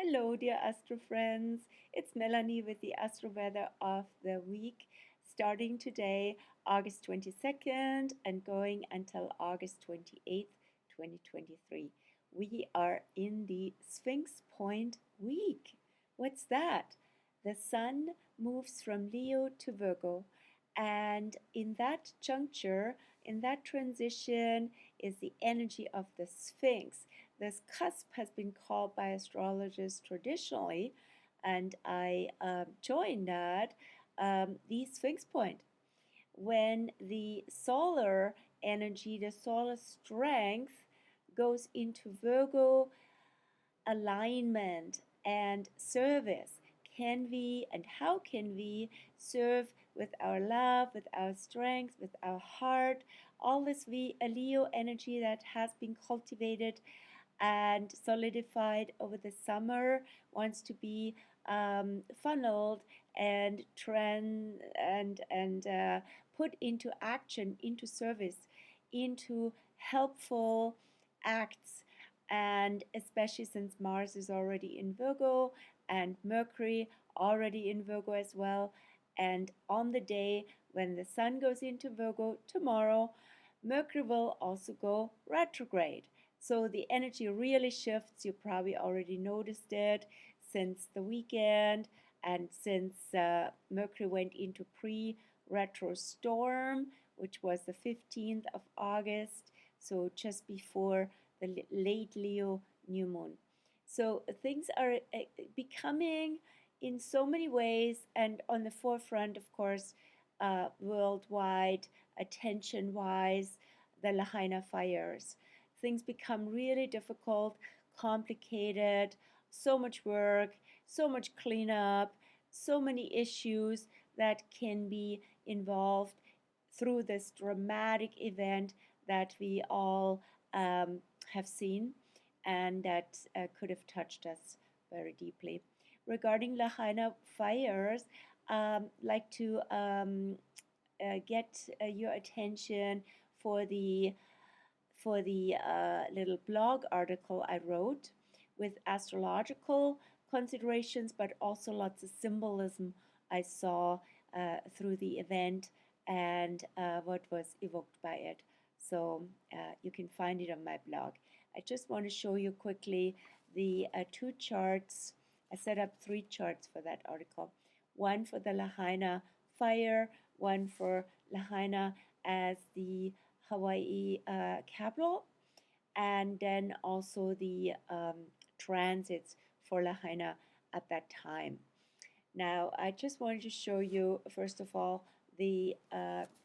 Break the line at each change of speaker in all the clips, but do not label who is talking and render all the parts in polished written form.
Hello, dear Astro friends. It's Melanie with the Astro Weather of the week, starting today, August 22nd, and going until August 28th, 2023. We are in the Sphinx Point week. What's that? The sun moves from Leo to Virgo, and in that juncture, in that transition, is the energy of the Sphinx. This cusp has been called by astrologers traditionally, and I joined that, the Sphinx Point. When the solar energy, the solar strength goes into Virgo alignment and service. Can we and how can we serve with our love, with our strength, with our heart? All this a Leo energy that has been cultivated and solidified over the summer wants to be funneled and put into action, into service, into helpful acts. And especially since Mars is already in Virgo and Mercury already in Virgo as well, and on the day when the Sun goes into Virgo tomorrow, Mercury will also go retrograde. So the energy really shifts. You probably already noticed it since the weekend and since Mercury went into pre-retro storm, which was the 15th of August, so just before the late Leo new moon. So things are becoming in so many ways and on the forefront, of course, worldwide, attention-wise, the Lahaina fires. Things become really difficult, complicated, so much work, so much cleanup, so many issues that can be involved through this dramatic event that we all have seen and that could have touched us very deeply. Regarding Lahaina fires, like to get your attention for the little blog article I wrote with astrological considerations, but also lots of symbolism I saw through the event and what was evoked by it. So you can find it on my blog. I just want to show you quickly the two charts. I set up three charts for that article. One for the Lahaina fire, one for Lahaina as the Hawaii capital, and then also the transits for Lahaina at that time. Now, I just wanted to show you, first of all, the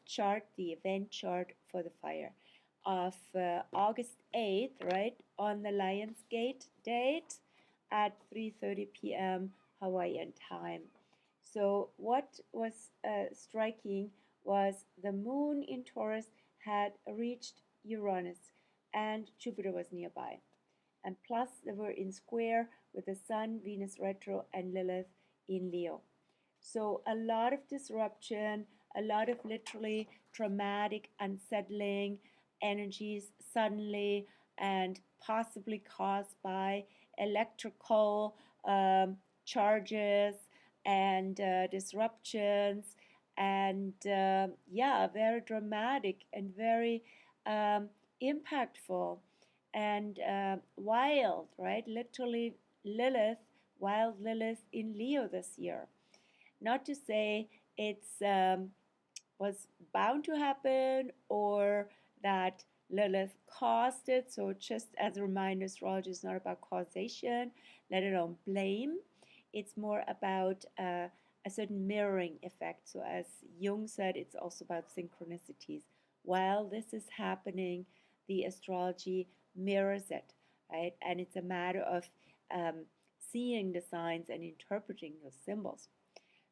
chart, the event chart for the fire of August 8th, right, on the Lionsgate date at 3:30 p.m. Hawaiian time. So what was striking was the moon in Taurus had reached Uranus and Jupiter was nearby. And plus they were in square with the Sun, Venus retro, and Lilith in Leo. So a lot of disruption, a lot of literally traumatic, unsettling energies suddenly and possibly caused by electrical charges and disruptions and yeah, very dramatic and very impactful and wild, right? Literally Lilith, wild Lilith in Leo this year. Not to say it's was bound to happen or that Lilith caused it. So just as a reminder, astrology is not about causation, let alone blame. It's more about a certain mirroring effect. So as Jung said, it's also about synchronicities. While this is happening, the astrology mirrors it, right? And it's a matter of seeing the signs and interpreting those symbols.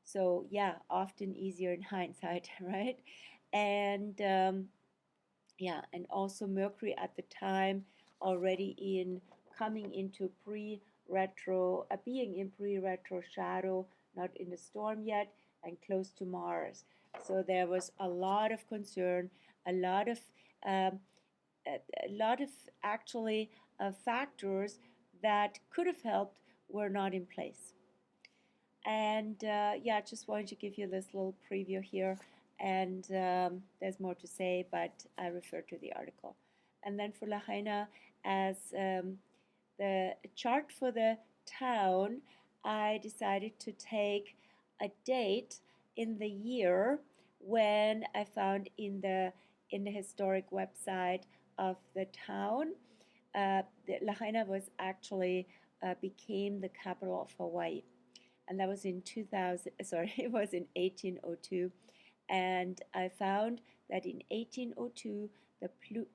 So yeah, often easier in hindsight, right? And yeah, and also Mercury at the time already in coming into pre-retro, being in pre-retro shadow, not in the storm yet, and close to Mars. So there was a lot of concern, a lot of um, actually factors that could have helped were not in place. And yeah, just wanted to give you this little preview here. And there's more to say, but I refer to the article. And then for Lahaina, as the chart for the town, I decided to take a date in the year when I found in the historic website of the town. Lahaina was actually became the capital of Hawaii, and that was in 2000. Sorry, it was in 1802, and I found that in 1802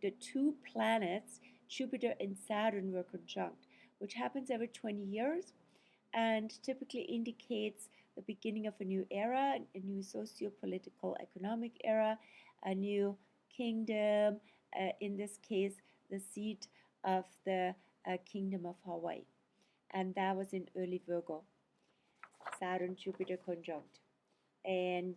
the two planets Jupiter and Saturn were conjunct, which happens every 20 years and typically indicates the beginning of a new era, a new socio-political economic era, a new kingdom, in this case, the seat of the Kingdom of Hawaii. And that was in early Virgo, Saturn, Jupiter conjunct. And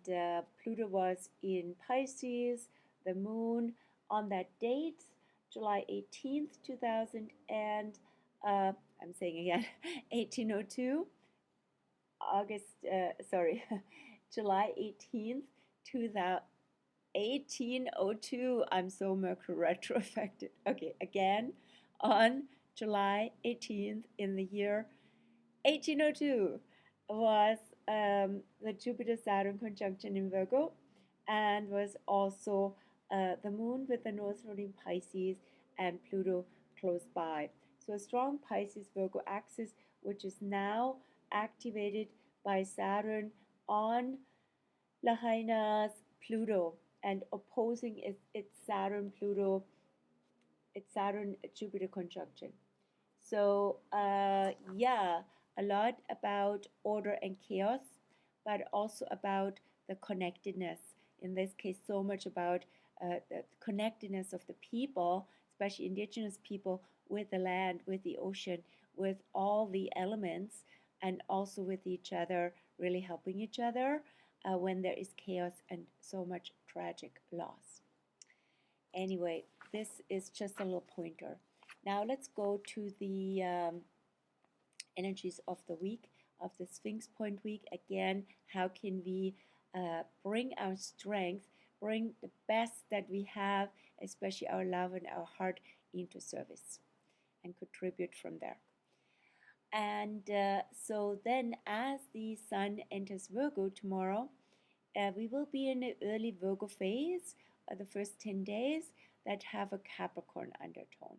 Pluto was in Pisces, the moon on that date, July 18th, 2000, and I'm saying again, 1802, July 18th, 1802. I'm so Mercury retro affected. Okay, again, on July 18th in the year 1802 was the Jupiter-Saturn conjunction in Virgo, and was also the moon with the North Node in Pisces and Pluto close by. So a strong Pisces-Virgo axis, which is now activated by Saturn on Lahaina's Pluto and opposing its Saturn-Pluto, its Saturn-Jupiter conjunction. So yeah, a lot about order and chaos, but also about the connectedness. In this case, so much about the connectedness of the people, especially indigenous people, with the land, with the ocean, with all the elements, and also with each other, really helping each other when there is chaos and so much tragic loss. Anyway, this is just a little pointer. Now let's go to the energies of the week, of the Sphinx Point week. Again, how can we bring our strength, bring the best that we have, especially our love and our heart, into service and contribute from there. And so then as the sun enters Virgo tomorrow, we will be in the early Virgo phase, the first 10 days that have a Capricorn undertone.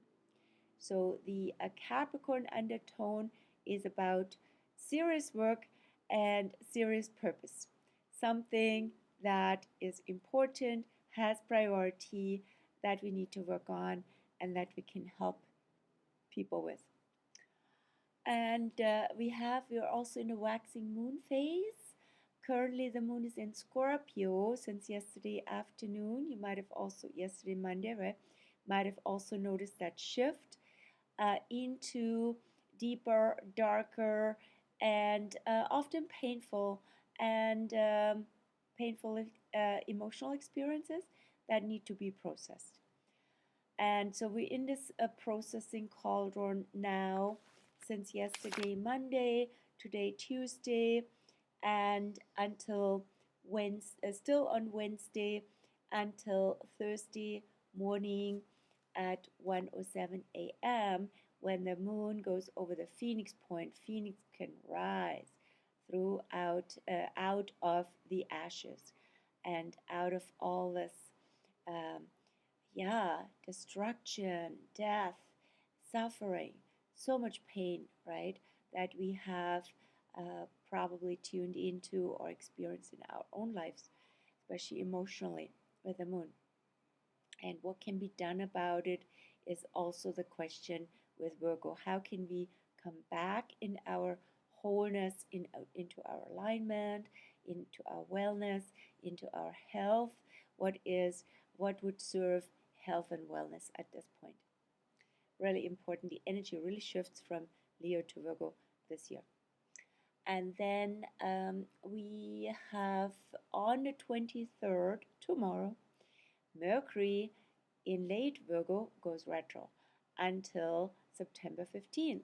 So the Capricorn undertone is about serious work and serious purpose. Something that is important, has priority, that we need to work on, and that we can help people with. And we're also in a waxing moon phase. Currently the moon is in Scorpio since yesterday afternoon. You might have also, yesterday Monday, right? Might have also noticed that shift into deeper, darker, and often painful and emotional experiences that need to be processed. And so we're in this processing cauldron now since yesterday Monday, today Tuesday, and until Wednesday, still on Wednesday, until Thursday morning at 1:07 a.m. when the moon goes over the Phoenix Point. Phoenix can rise throughout out of the ashes and out of all this destruction, death, suffering, so much pain, right, that we have probably tuned into or experienced in our own lives, especially emotionally with the moon. And what can be done about it is also the question with Virgo. How can we come back in our wholeness, into our alignment, into our wellness, into our health? What would serve health and wellness at this point? Really important. The energy really shifts from Leo to Virgo this year. And then we have on the 23rd, tomorrow, Mercury in late Virgo goes retro until September 15th.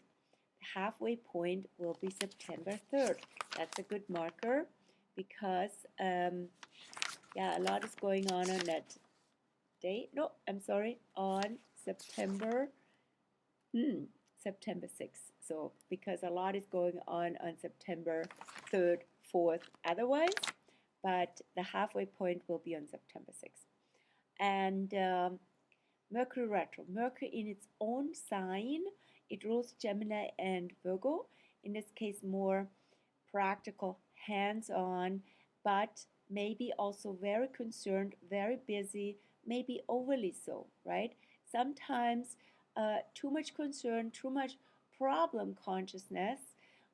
halfway point will be September 3rd. That's a good marker because, yeah, a lot is going on that day. No, I'm sorry, on September, September 6th. So, because a lot is going on September 3rd, 4th otherwise, but the halfway point will be on September 6th. And Mercury retro. Mercury in its own sign, it rules Gemini and Virgo. In this case, more practical, hands-on, but maybe also very concerned, very busy, maybe overly so, right? Sometimes too much concern, too much problem consciousness,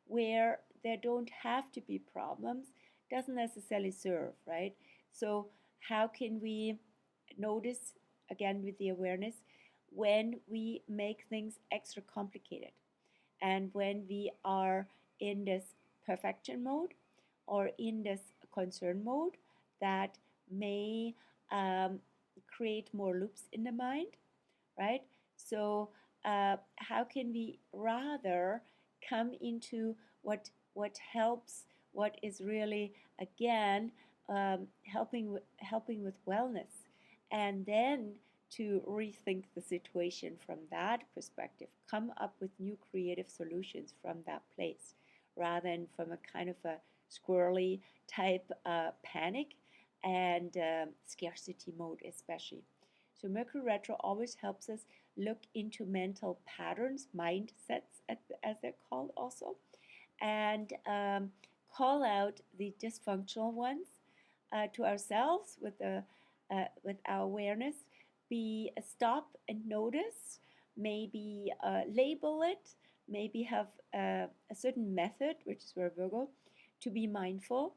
where there don't have to be problems, doesn't necessarily serve, right? So how can we notice, again with the awareness, when we make things extra complicated and when we are in this perfection mode or in this concern mode that may create more loops in the mind, right? So how can we rather come into what helps, what is really again helping with wellness, and then to rethink the situation from that perspective, come up with new creative solutions from that place, rather than from a kind of a squirrely type panic and scarcity mode especially. So Mercury retro always helps us look into mental patterns, mindsets as they're called also, and call out the dysfunctional ones to ourselves with our awareness. Be stop and notice, maybe label it, maybe have a certain method, which is where Virgo, to be mindful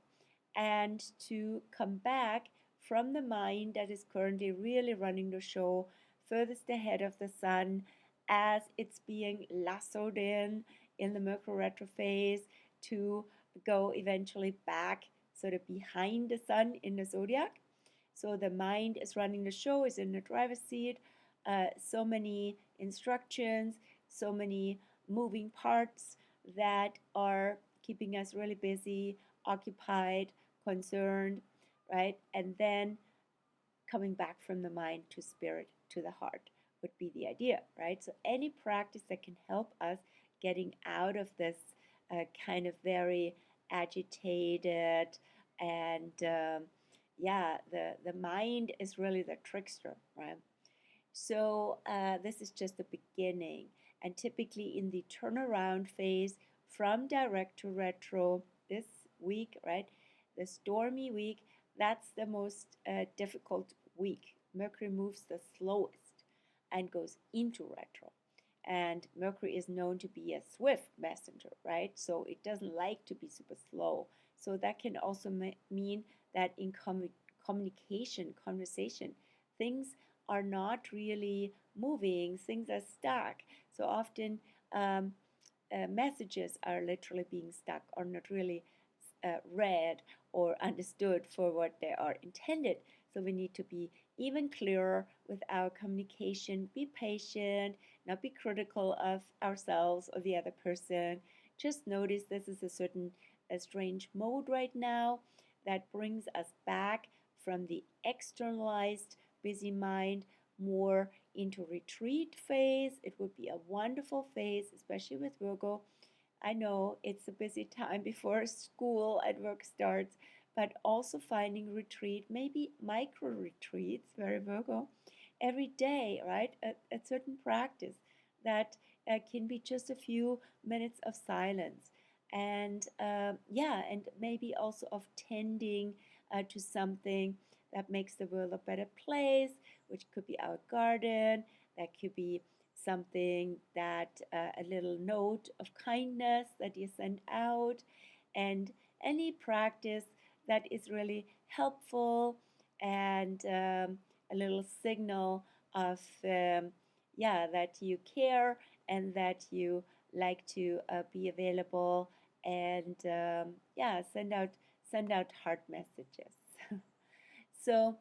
and to come back from the mind that is currently really running the show furthest ahead of the sun as it's being lassoed in the Mercury retro phase to go eventually back sort of behind the sun in the zodiac. So the mind is running the show, is in the driver's seat. So many instructions, so many moving parts that are keeping us really busy, occupied, concerned, right? And then coming back from the mind to spirit, to the heart would be the idea, right? So any practice that can help us getting out of this kind of very agitated and yeah, the mind is really the trickster, right? So this is just the beginning, and typically in the turnaround phase from direct to retro this week, right? The stormy week, that's the most difficult week. Mercury moves the slowest and goes into retro. And Mercury is known to be a swift messenger, right? So it doesn't like to be super slow. So that can also mean that in communication, conversation, things are not really moving, things are stuck. So often messages are literally being stuck or not really read or understood for what they are intended. So we need to be even clearer with our communication, be patient, not be critical of ourselves or the other person. Just notice this is a strange mode right now that brings us back from the externalized busy mind more into retreat phase. It would be a wonderful phase, especially with Virgo. I know it's a busy time before school and work starts, but also finding retreat, maybe micro retreats, very Virgo, every day, right? A certain practice that can be just a few minutes of silence. And yeah, and maybe also of tending to something that makes the world a better place, which could be our garden, that could be something that a little note of kindness that you send out, and any practice that is really helpful and a little signal of yeah, that you care and that you like to be available and yeah, send out heart messages. So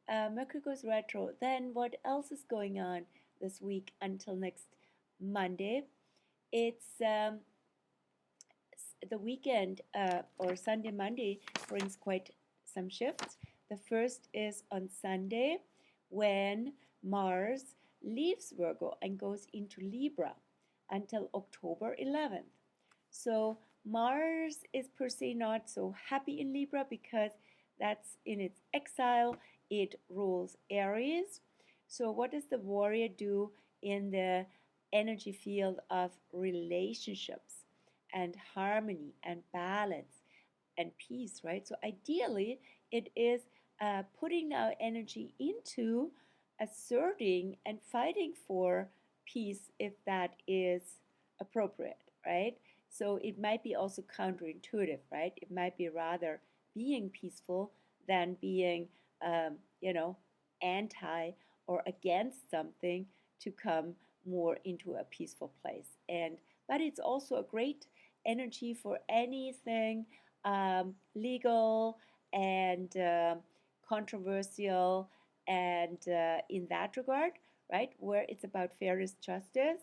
Mercury goes retro. Then what else is going on this week until next Monday? it's the weekend or Sunday, Monday brings quite some shifts. The first is on Sunday when Mars leaves Virgo and goes into Libra until October 11th. So Mars is per se not so happy in Libra because that's in its exile. It rules Aries. So what does the warrior do in the energy field of relationships and harmony and balance and peace, right? So ideally, it is putting our energy into asserting and fighting for peace if that is appropriate, right? So it might be also counterintuitive, right? It might be rather being peaceful than being, you know, anti or against something to come more into a peaceful place. And but it's also a great energy for anything legal and controversial, and in that regard, right, where it's about fairness, justice,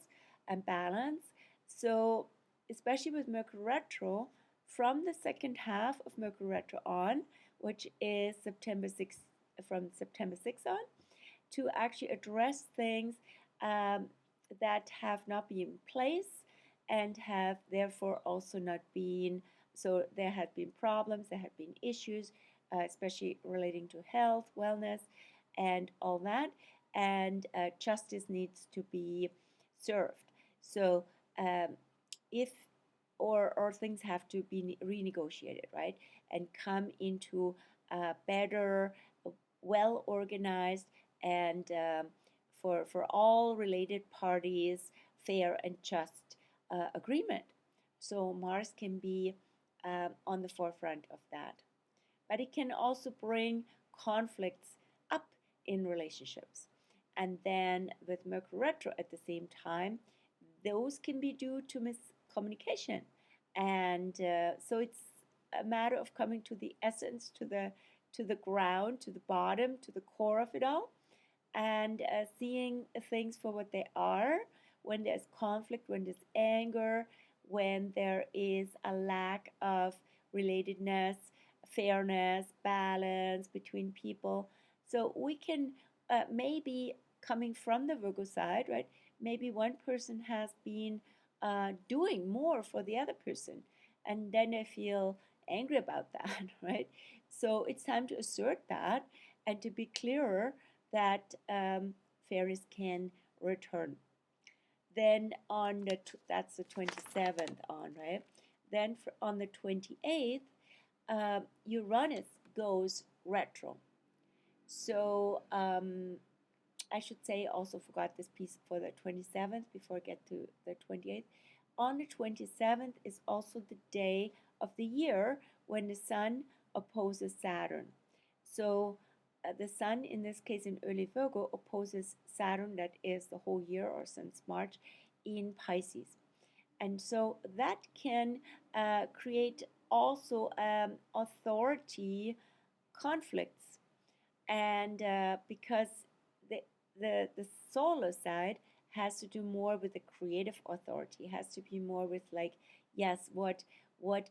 and balance. So, especially with Mercury retro, from the second half of Mercury retro on, which is September 6th, from September 6th on, to actually address things um, that have not been in place and have therefore also not been. So there had been problems, there had been issues, especially relating to health, wellness, and all that. And justice needs to be served. So if or things have to be renegotiated, right, and come into a better, well organized, and for all related parties, fair and just agreement. So Mars can be on the forefront of that. But it can also bring conflicts up in relationships. And then with Mercury retro at the same time, those can be due to miscommunication. And so it's a matter of coming to the essence, to the ground, to the bottom, to the core of it all, and seeing things for what they are. When there's conflict, when there's anger, when there is a lack of relatedness, fairness, balance between people. So we can maybe, coming from the Virgo side, right? Maybe one person has been doing more for the other person, and then they feel angry about that, right? So it's time to assert that and to be clearer that fairies can return. Then on that's the 27th on, right? Then on the 28th, Uranus goes retro. So I should say, also forgot this piece for the 27th before I get to the 28th. On the 27th is also the day of the year when the Sun opposes Saturn. So the Sun, in this case in early Virgo, opposes Saturn, that is the whole year or since March, in Pisces. And so that can create also authority conflicts. And because the solar side has to do more with the creative authority, has to be more with, like, yes, what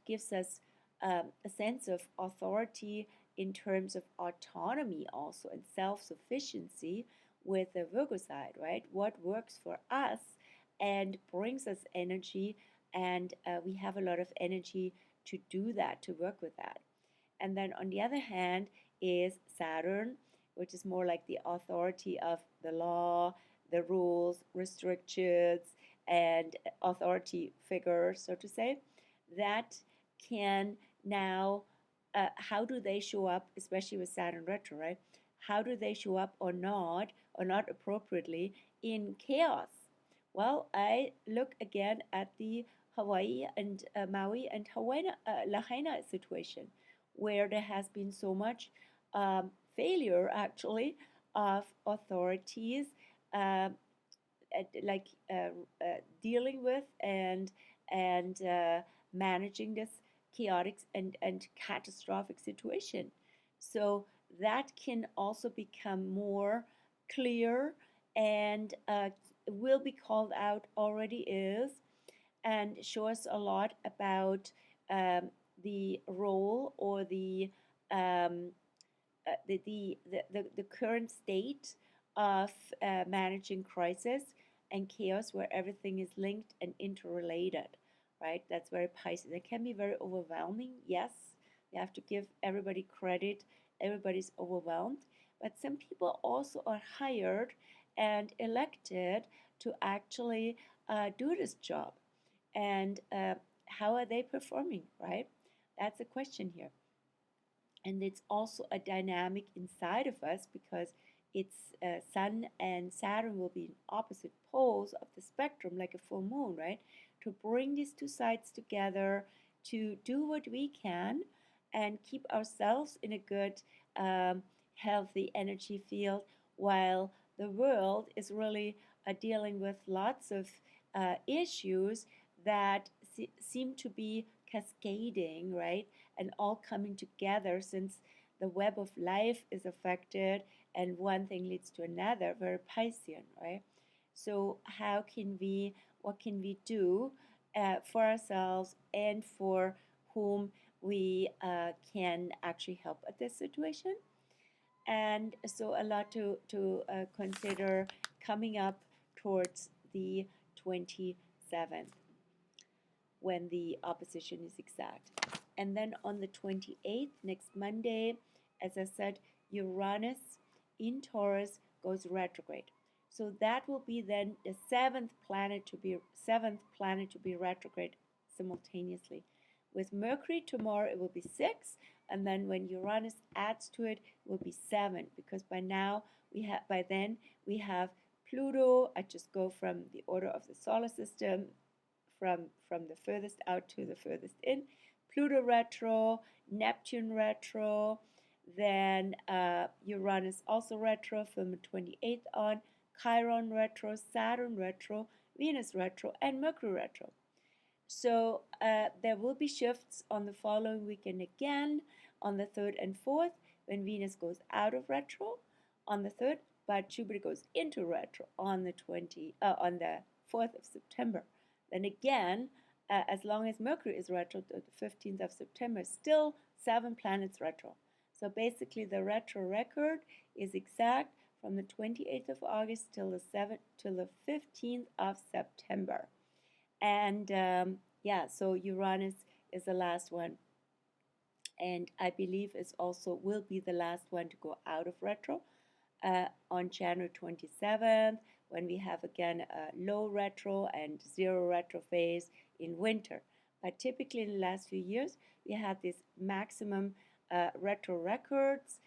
gives us a sense of authority in terms of autonomy also and self-sufficiency with the Virgo side, right? What works for us and brings us energy, and we have a lot of energy to do that, to work with that. And then on the other hand is Saturn, which is more like the authority of the law, the rules, restrictions, and authority figure, so to say, that can now, how do they show up, especially with Saturn retro, right? How do they show up or not appropriately in chaos? Well, I look again at the Hawaii and Maui and Lahaina situation, where there has been so much failure, actually, of authorities uh, like dealing with and managing this chaotic and catastrophic situation. So that can also become more clear and will be called out, already is, and show us a lot about the role or um, the current state of managing crisis and chaos, where everything is linked and interrelated, right? That's very Pisces. It can be very overwhelming. Yes, you have to give everybody credit. Everybody's overwhelmed. But some people also are hired and elected to actually do this job. And how are they performing, right? That's the question here. And it's also a dynamic inside of us because it's Sun and Saturn will be in opposite poles of the spectrum, like a full moon, right? To bring these two sides together, to do what we can and keep ourselves in a good, healthy energy field, while the world is really dealing with lots of issues that seem to be cascading, right? And all coming together, since the web of life is affected and one thing leads to another, very Piscean, right? So what can we do for ourselves and for whom we can actually help at this situation? And so a lot to consider coming up towards the 27th, when the opposition is exact. And then on the 28th, next Monday, as I said, Uranus in Taurus goes retrograde. So that will be then the seventh planet to be retrograde simultaneously. With Mercury tomorrow, it will be 6, and then when Uranus adds to it, it will be 7, because by then we have Pluto. I just go from the order of the solar system, from the furthest out to the furthest in. Pluto retro, Neptune retro, then Uranus also retro from the 28th on, Chiron retro, Saturn retro, Venus retro, and Mercury retro. So there will be shifts on the following weekend again, on the 3rd and 4th, when Venus goes out of retro on the 3rd, but Jupiter goes into retro on the 4th of September. Then again, as long as Mercury is retro, the 15th of September, still 7 planets retro. So basically, the retro record is exact from the 28th of August till the 15th of September. And so Uranus is the last one, and I believe it also will be the last one to go out of retro on January 27th, when we have again a low retro and zero retro phase in winter. But typically in the last few years, we had this maximum retro records,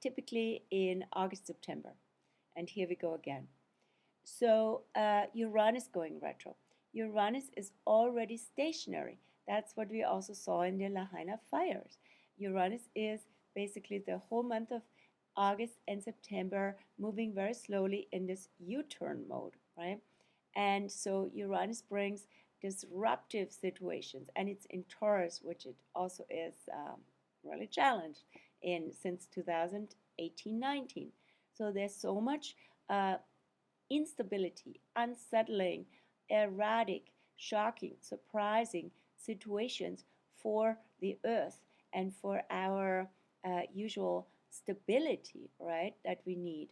typically in August, September. And here we go again. So Uranus going retro. Uranus is already stationary. That's what we also saw in the Lahaina fires. Uranus is basically the whole month of August and September moving very slowly in this U-turn mode, right? And so Uranus brings disruptive situations, and it's in Taurus, which it also is really challenged since 2018-19. So there's so much instability, unsettling, erratic, shocking, surprising situations for the Earth and for our usual stability, right, that we need.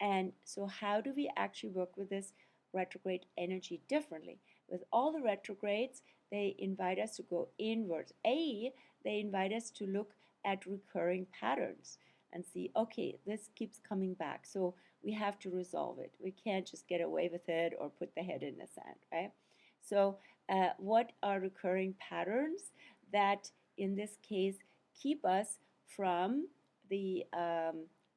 And so how do we actually work with this retrograde energy differently? With all the retrogrades, they invite us to go inwards. They invite us to look at recurring patterns and see, okay, this keeps coming back, so we have to resolve it. We can't just get away with it or put the head in the sand, right? So what are recurring patterns that, in this case, keep us from the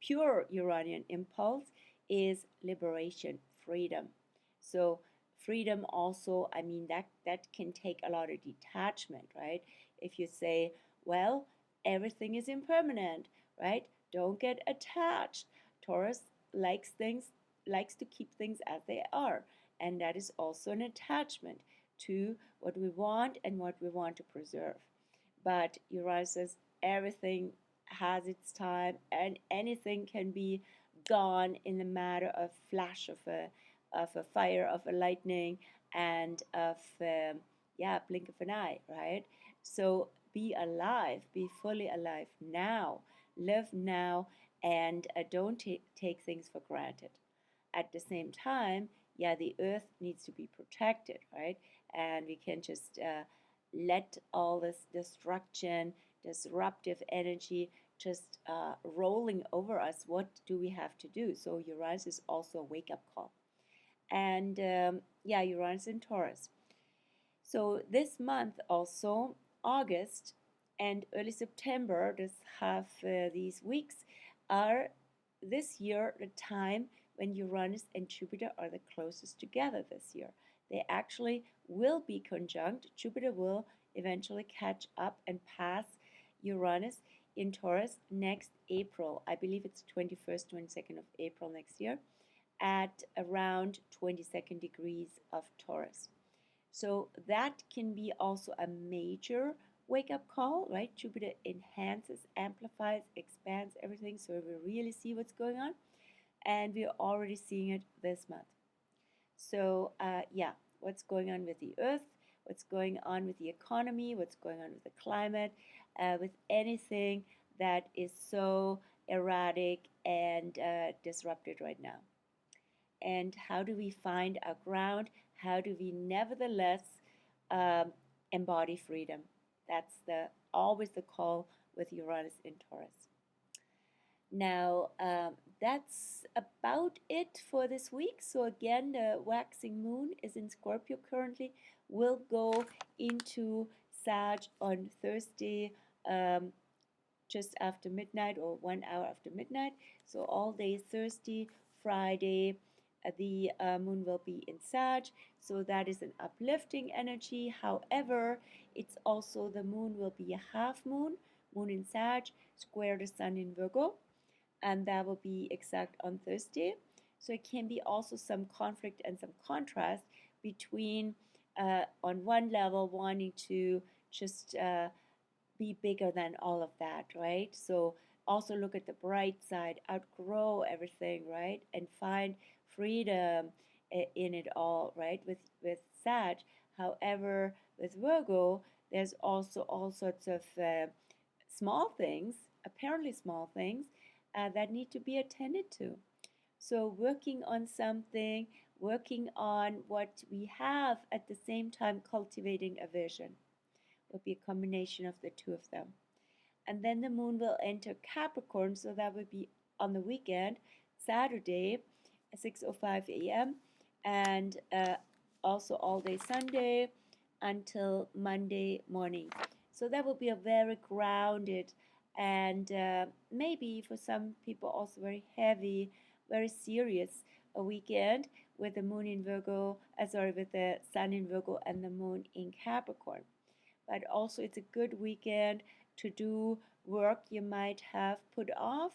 pure Uranian impulse? Is liberation, freedom. So freedom also, I mean, that can take a lot of detachment, right? If you say, well, everything is impermanent, right? Don't get attached. Taurus likes to keep things as they are, and that is also an attachment to what we want and what we want to preserve. But Uranus says everything has its time, and anything can be gone in the matter of flash of a fire, of a lightning, and of yeah, blink of an eye, right? So be alive, be fully alive now, live now, and don't take things for granted. At the same time, yeah, the earth needs to be protected, right? And we can just let all this destruction, disruptive energy just rolling over us. What do we have to do? So Uranus is also a wake-up call. And yeah, Uranus in Taurus. So this month also, August and early September, these weeks are this year the time when Uranus and Jupiter are the closest together this year. They actually will be conjunct. Jupiter will eventually catch up and pass Uranus in Taurus next April. I believe it's 21st, 22nd of April next year at around 22nd degrees of Taurus. So that can be also a major wake-up call, right? Jupiter enhances, amplifies, expands everything, so we really see what's going on. And we're already seeing it this month. So yeah, what's going on with the Earth, what's going on with the economy, what's going on with the climate, with anything that is so erratic and disrupted right now. And how do we find our ground? How do we nevertheless um, embody freedom? That's always the call with Uranus in Taurus. Now, that's about it for this week. So again, the waxing moon is in Scorpio currently, will go into Sag on Thursday, just after midnight or 1 hour after midnight. So all day Thursday, Friday, the moon will be in Sag. So that is an uplifting energy. However, it's also the moon will be a half moon, moon in Sag, square the sun in Virgo, and that will be exact on Thursday. So it can be also some conflict and some contrast between, on one level, wanting to just be bigger than all of that, right? So also look at the bright side, outgrow everything, right? And find freedom in it all, right? With Sag. However, with Virgo, there's also all sorts of small things, apparently small things, that need to be attended to. So working on something, working on what we have, at the same time cultivating a vision will be a combination of the two of them. And then the moon will enter Capricorn, so that would be on the weekend, Saturday, 6:05 a.m., and also all day Sunday until Monday morning. So that will be a very grounded and maybe for some people also very heavy, very serious a weekend with the moon in Virgo, with the sun in Virgo and the moon in Capricorn. But also it's a good weekend to do work you might have put off,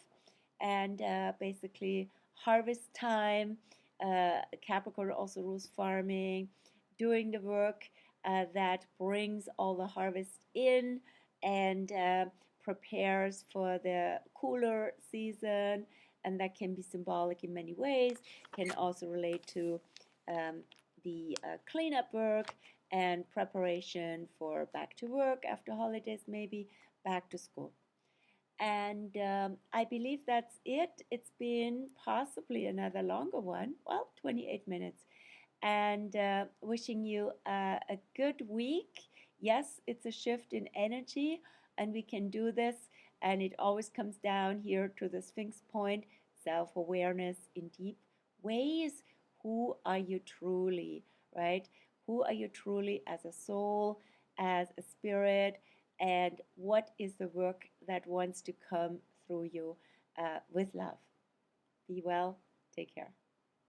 and basically harvest time. Capricorn also rules farming, doing the work that brings all the harvest in and prepares for the cooler season, and that can be symbolic in many ways, can also relate to the cleanup work and preparation for back to work after holidays, maybe back to school. And I believe that's it. It's been possibly another longer one, well, 28 minutes. And wishing you a good week. Yes, it's a shift in energy, and we can do this. And it always comes down here to the Sphinx Point, self awareness in deep ways. Who are you truly, right? Who are you truly as a soul, as a spirit, and what is the work that wants to come through you with love? Be well, take care.